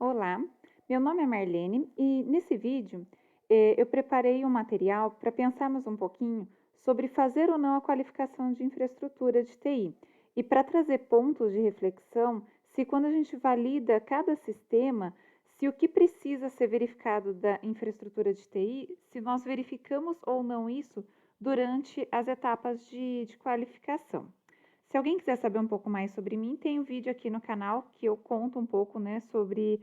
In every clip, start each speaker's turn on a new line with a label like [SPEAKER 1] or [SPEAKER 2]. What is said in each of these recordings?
[SPEAKER 1] Olá, meu nome é Marlene e nesse vídeo eu preparei um material para pensarmos um pouquinho sobre fazer ou não a qualificação de infraestrutura de TI e para trazer pontos de reflexão se quando a gente valida cada sistema, se o que precisa ser verificado da infraestrutura de TI, se nós verificamos ou não isso durante as etapas de qualificação. Se alguém quiser saber um pouco mais sobre mim, tem um vídeo aqui no canal que eu conto um pouco, né, sobre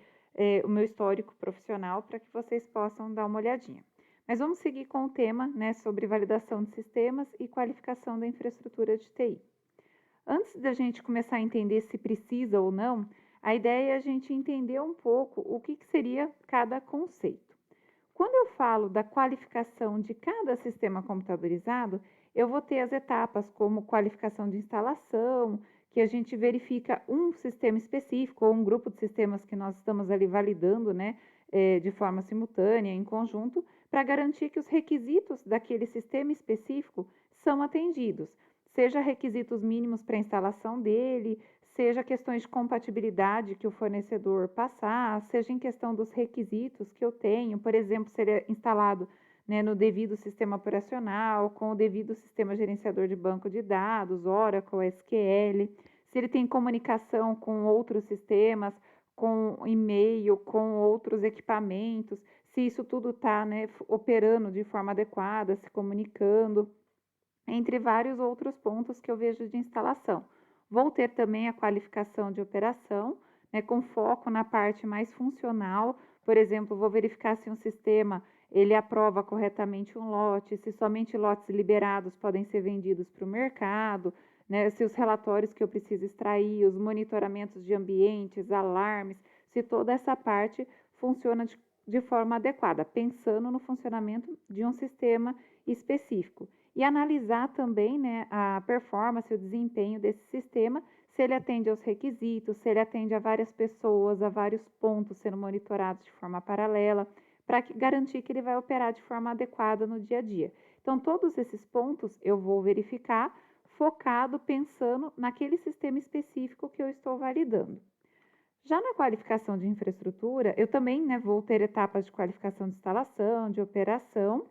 [SPEAKER 1] o meu histórico profissional para que vocês possam dar uma olhadinha. Mas vamos seguir com o tema, né, sobre validação de sistemas e qualificação da infraestrutura de TI. Antes da gente começar a entender se precisa ou não, a ideia é a gente entender um pouco o que seria cada conceito. Quando eu falo da qualificação de cada sistema computadorizado, eu vou ter as etapas como qualificação de instalação, que a gente verifica um sistema específico ou um grupo de sistemas que nós estamos ali validando, né, de forma simultânea, em conjunto, para garantir que os requisitos daquele sistema específico são atendidos, seja requisitos mínimos para a instalação dele, seja questões de compatibilidade que o fornecedor passar, seja em questão dos requisitos que eu tenho, por exemplo, se ele é instalado, né, no devido sistema operacional, com o devido sistema gerenciador de banco de dados, Oracle, SQL, se ele tem comunicação com outros sistemas, com e-mail, com outros equipamentos, se isso tudo está, né, operando de forma adequada, se comunicando, entre vários outros pontos que eu vejo de instalação. Vou ter também a qualificação de operação, né, com foco na parte mais funcional. Por exemplo, vou verificar se um sistema ele aprova corretamente um lote, se somente lotes liberados podem ser vendidos para o mercado, né, se os relatórios que eu preciso extrair, os monitoramentos de ambientes, alarmes, se toda essa parte funciona de forma adequada, pensando no funcionamento de um sistema específico e analisar também, né, a performance, o desempenho desse sistema, se ele atende aos requisitos, se ele atende a várias pessoas, a vários pontos sendo monitorados de forma paralela, para garantir que ele vai operar de forma adequada no dia a dia. Então, todos esses pontos eu vou verificar, focado, pensando naquele sistema específico que eu estou validando. Já na qualificação de infraestrutura, eu também, né, vou ter etapas de qualificação de instalação, de operação,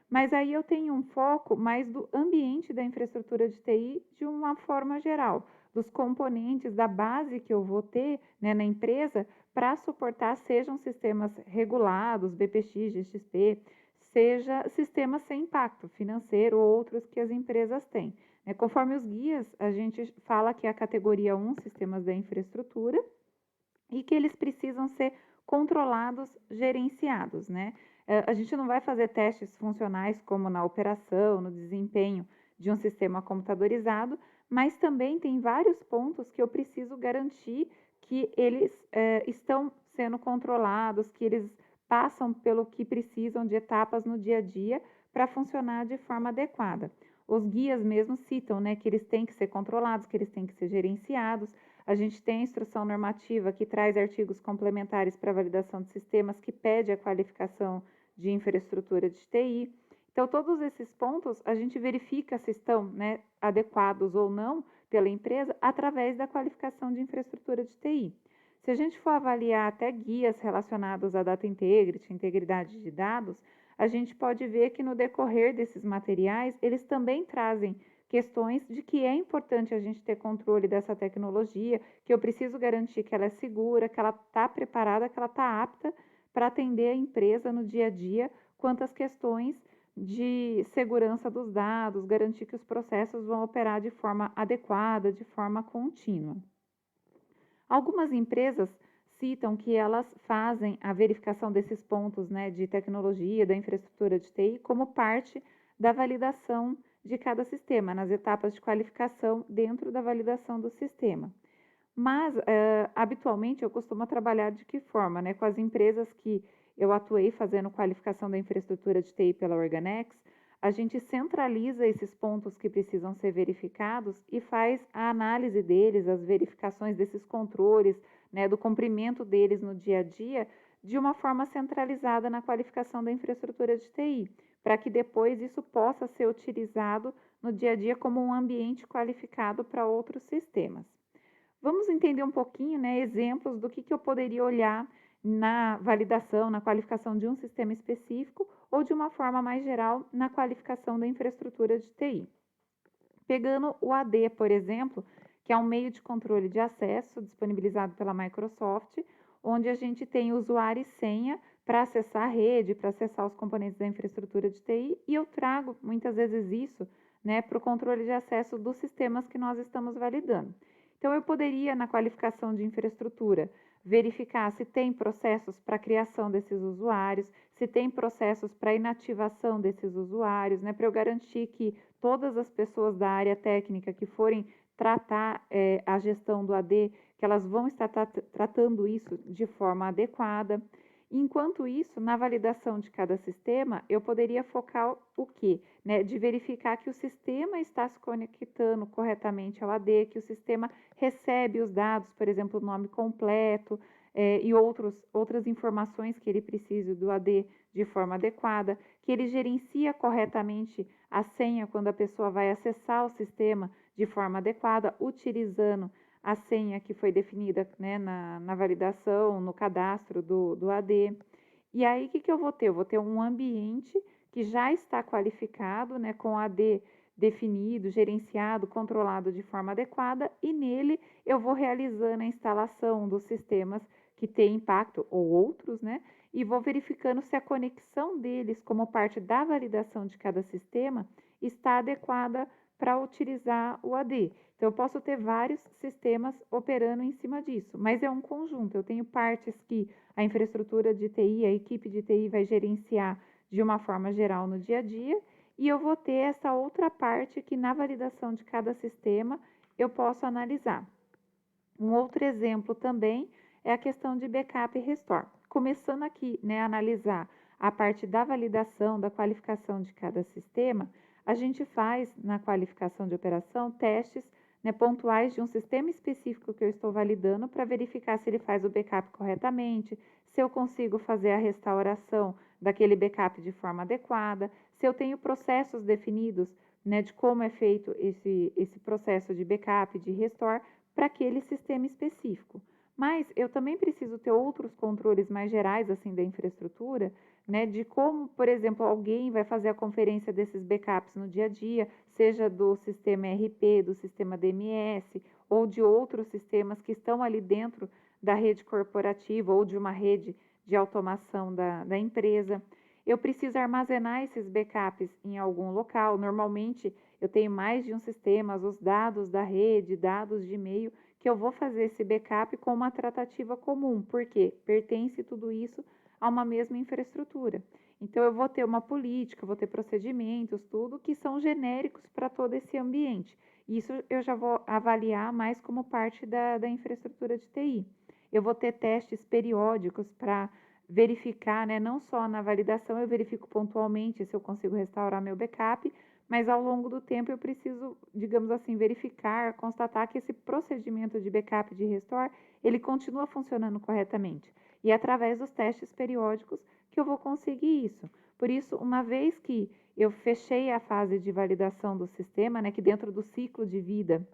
[SPEAKER 1] mas aí eu tenho um foco mais do ambiente da infraestrutura de TI de uma forma geral, dos componentes da base que eu vou ter, né, na empresa para suportar sejam sistemas regulados, BPX, GXP, seja sistemas sem impacto financeiro ou outros que as empresas têm. Conforme os guias, a gente fala que é a categoria 1, sistemas da infraestrutura, e que eles precisam ser controlados, gerenciados, né? A gente não vai fazer testes funcionais como na operação, no desempenho de um sistema computadorizado, mas também tem vários pontos que eu preciso garantir que eles estão sendo controlados, que eles passam pelo que precisam de etapas no dia a dia para funcionar de forma adequada. Os guias mesmo citam, né, que eles têm que ser controlados, que eles têm que ser gerenciados. A gente tem a instrução normativa que traz artigos complementares para validação de sistemas que pede a qualificação de infraestrutura de TI. Então, todos esses pontos a gente verifica se estão, né, adequados ou não pela empresa através da qualificação de infraestrutura de TI. Se a gente for avaliar até guias relacionados à data integrity, integridade de dados, a gente pode ver que no decorrer desses materiais, eles também trazem questões de que é importante a gente ter controle dessa tecnologia, que eu preciso garantir que ela é segura, que ela está preparada, que ela está apta para atender a empresa no dia a dia, quanto às questões de segurança dos dados, garantir que os processos vão operar de forma adequada, de forma contínua. Algumas empresas citam que elas fazem a verificação desses pontos, né, de tecnologia, da infraestrutura de TI, como parte da validação de cada sistema, nas etapas de qualificação dentro da validação do sistema. Mas, habitualmente, eu costumo trabalhar de que forma? Né? Com as empresas que eu atuei fazendo qualificação da infraestrutura de TI pela Organex, a gente centraliza esses pontos que precisam ser verificados e faz a análise deles, as verificações desses controles, né, do cumprimento deles no dia a dia, de uma forma centralizada na qualificação da infraestrutura de TI, para que depois isso possa ser utilizado no dia a dia como um ambiente qualificado para outros sistemas. Vamos entender um pouquinho, né, exemplos do que eu poderia olhar na validação, na qualificação de um sistema específico ou de uma forma mais geral na qualificação da infraestrutura de TI. Pegando o AD, por exemplo, que é um meio de controle de acesso disponibilizado pela Microsoft, onde a gente tem usuário e senha para acessar a rede, para acessar os componentes da infraestrutura de TI, e eu trago muitas vezes isso, né, para o controle de acesso dos sistemas que nós estamos validando. Então, eu poderia, na qualificação de infraestrutura, verificar se tem processos para a criação desses usuários, se tem processos para a inativação desses usuários, né, para eu garantir que todas as pessoas da área técnica que forem tratar a gestão do AD, que elas vão estar tratando isso de forma adequada. Enquanto isso, na validação de cada sistema, eu poderia focar o quê? Né, de verificar que o sistema está se conectando corretamente ao AD, que o sistema recebe os dados, por exemplo, o nome completo e outras informações que ele precise do AD de forma adequada, que ele gerencia corretamente a senha quando a pessoa vai acessar o sistema de forma adequada, utilizando a senha que foi definida, né, na validação, no cadastro do AD. E aí, o que eu vou ter? Eu vou ter um ambiente que já está qualificado, né, com AD definido, gerenciado, controlado de forma adequada, e nele eu vou realizando a instalação dos sistemas que têm impacto, ou outros, né, e vou verificando se a conexão deles, como parte da validação de cada sistema, está adequada para utilizar o AD. Então, eu posso ter vários sistemas operando em cima disso, mas é um conjunto. Eu tenho partes que a infraestrutura de TI, a equipe de TI vai gerenciar de uma forma geral no dia a dia, e eu vou ter essa outra parte que na validação de cada sistema eu posso analisar. Um outro exemplo também é a questão de backup e restore. Começando aqui, né, a analisar a parte da validação, da qualificação de cada sistema, a gente faz na qualificação de operação testes, né, pontuais de um sistema específico que eu estou validando para verificar se ele faz o backup corretamente, se eu consigo fazer a restauração daquele backup de forma adequada, se eu tenho processos definidos, né, de como é feito esse processo de backup, de restore, para aquele sistema específico. Mas eu também preciso ter outros controles mais gerais assim da infraestrutura, né, de como, por exemplo, alguém vai fazer a conferência desses backups no dia a dia, seja do sistema ERP, do sistema DMS ou de outros sistemas que estão ali dentro da rede corporativa ou de uma rede de automação da empresa. Eu preciso armazenar esses backups em algum local. Normalmente, eu tenho mais de um sistema, os dados da rede, dados de e-mail, que eu vou fazer esse backup com uma tratativa comum, porque pertence tudo isso a uma mesma infraestrutura. Então, eu vou ter uma política, vou ter procedimentos, tudo que são genéricos para todo esse ambiente. Isso eu já vou avaliar mais como parte da infraestrutura de TI. Eu vou ter testes periódicos para verificar, né, não só na validação, eu verifico pontualmente se eu consigo restaurar meu backup, mas ao longo do tempo eu preciso, digamos assim, verificar, constatar que esse procedimento de backup de restore, ele continua funcionando corretamente. E é através dos testes periódicos que eu vou conseguir isso. Por isso, uma vez que eu fechei a fase de validação do sistema, né, que dentro do ciclo de vida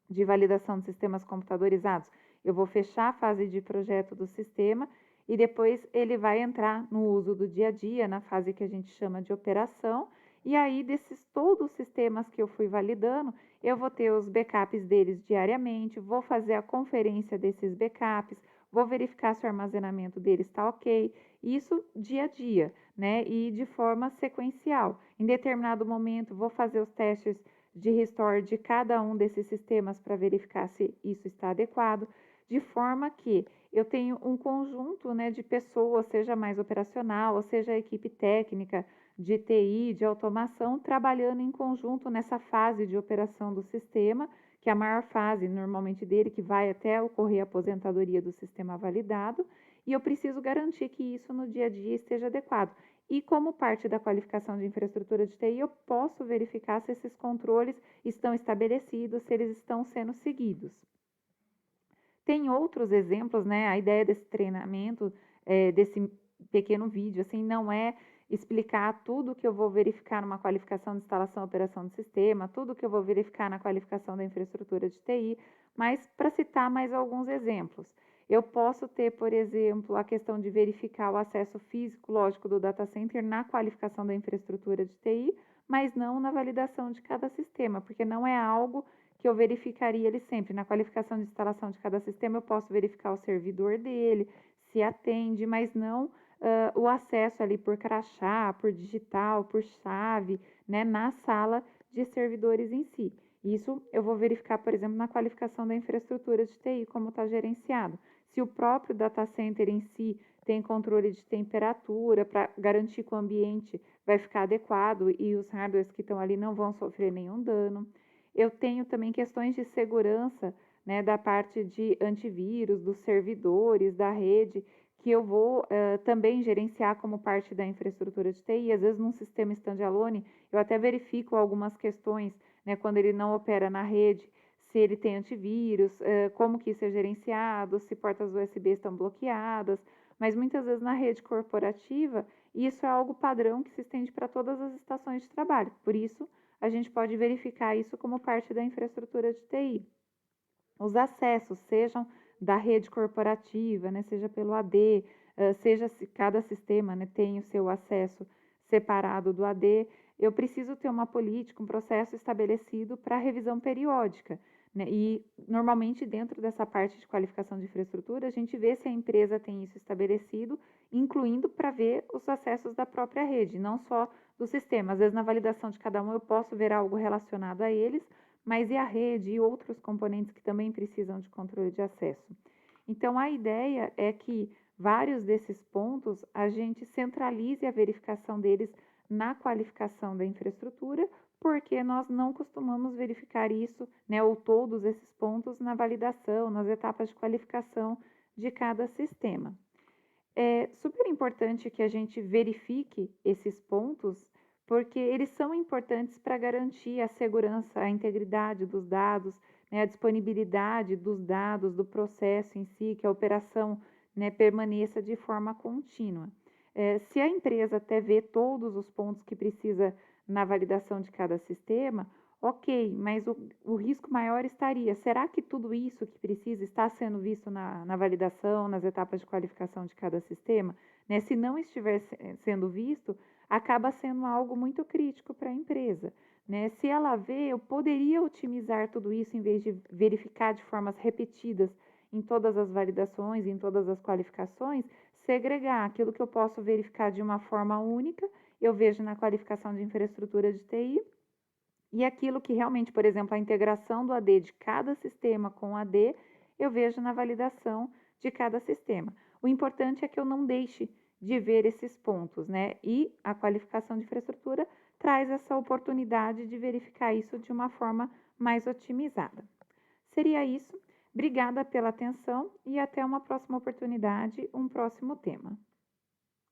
[SPEAKER 1] de validação de sistemas computadorizados, eu vou fechar a fase de projeto do sistema e depois ele vai entrar no uso do dia a dia, na fase que a gente chama de operação, e aí desses todos os sistemas que eu fui validando, eu vou ter os backups deles diariamente, vou fazer a conferência desses backups, vou verificar se o armazenamento deles está ok, isso dia a dia, né? E de forma sequencial. Em determinado momento, vou fazer os testes de restore de cada um desses sistemas para verificar se isso está adequado, de forma que eu tenho um conjunto, né, de pessoas, seja mais operacional, ou seja a equipe técnica de TI, de automação, trabalhando em conjunto nessa fase de operação do sistema, que é a maior fase normalmente dele, que vai até ocorrer a aposentadoria do sistema validado, e eu preciso garantir que isso no dia a dia esteja adequado. E como parte da qualificação de infraestrutura de TI, eu posso verificar se esses controles estão estabelecidos, se eles estão sendo seguidos. Tem outros exemplos, né? A ideia desse treinamento, desse pequeno vídeo, assim, não é explicar tudo que eu vou verificar numa qualificação de instalação e operação do sistema, tudo que eu vou verificar na qualificação da infraestrutura de TI, mas para citar mais alguns exemplos. Eu posso ter, por exemplo, a questão de verificar o acesso físico, lógico, do data center na qualificação da infraestrutura de TI, mas não na validação de cada sistema, porque não é algo que eu verificaria ele sempre. Na qualificação de instalação de cada sistema, eu posso verificar o servidor dele, se atende, mas não o acesso ali por crachá, por digital, por chave, né, na sala de servidores em si. Isso eu vou verificar, por exemplo, na qualificação da infraestrutura de TI, como está gerenciado. Se o próprio data center em si tem controle de temperatura para garantir que o ambiente vai ficar adequado e os hardwares que estão ali não vão sofrer nenhum dano. Eu tenho também questões de segurança, né, da parte de antivírus, dos servidores, da rede, que eu vou também gerenciar como parte da infraestrutura de TI. Às vezes, num sistema standalone, eu até verifico algumas questões, né, quando ele não opera na rede, se ele tem antivírus, como que isso é gerenciado, se portas USB estão bloqueadas, mas muitas vezes na rede corporativa, isso é algo padrão que se estende para todas as estações de trabalho. Por isso, a gente pode verificar isso como parte da infraestrutura de TI. Os acessos, sejam da rede corporativa, né, seja pelo AD, seja se cada sistema, né, tem o seu acesso separado do AD, eu preciso ter uma política, um processo estabelecido para revisão periódica. Né, e normalmente dentro dessa parte de qualificação de infraestrutura, a gente vê se a empresa tem isso estabelecido, incluindo para ver os acessos da própria rede, não só do sistema. Às vezes na validação de cada um eu posso ver algo relacionado a eles, mas e a rede e outros componentes que também precisam de controle de acesso. Então, a ideia é que vários desses pontos a gente centralize a verificação deles na qualificação da infraestrutura, porque nós não costumamos verificar isso, né, ou todos esses pontos na validação, nas etapas de qualificação de cada sistema. É super importante que a gente verifique esses pontos, porque eles são importantes para garantir a segurança, a integridade dos dados, né, a disponibilidade dos dados, do processo em si, que a operação, né, permaneça de forma contínua. Se a empresa até vê todos os pontos que precisa na validação de cada sistema, ok, mas o risco maior estaria: será que tudo isso que precisa está sendo visto na validação, nas etapas de qualificação de cada sistema? Né? Se não estiver sendo visto, acaba sendo algo muito crítico para a empresa. Né? Se ela vê, eu poderia otimizar tudo isso em vez de verificar de formas repetidas em todas as validações, em todas as qualificações, segregar aquilo que eu posso verificar de uma forma única, eu vejo na qualificação de infraestrutura de TI, e aquilo que realmente, por exemplo, a integração do AD de cada sistema com o AD, eu vejo na validação de cada sistema. O importante é que eu não deixe de ver esses pontos, né? E a qualificação de infraestrutura traz essa oportunidade de verificar isso de uma forma mais otimizada. Seria isso. Obrigada pela atenção e até uma próxima oportunidade, um próximo tema.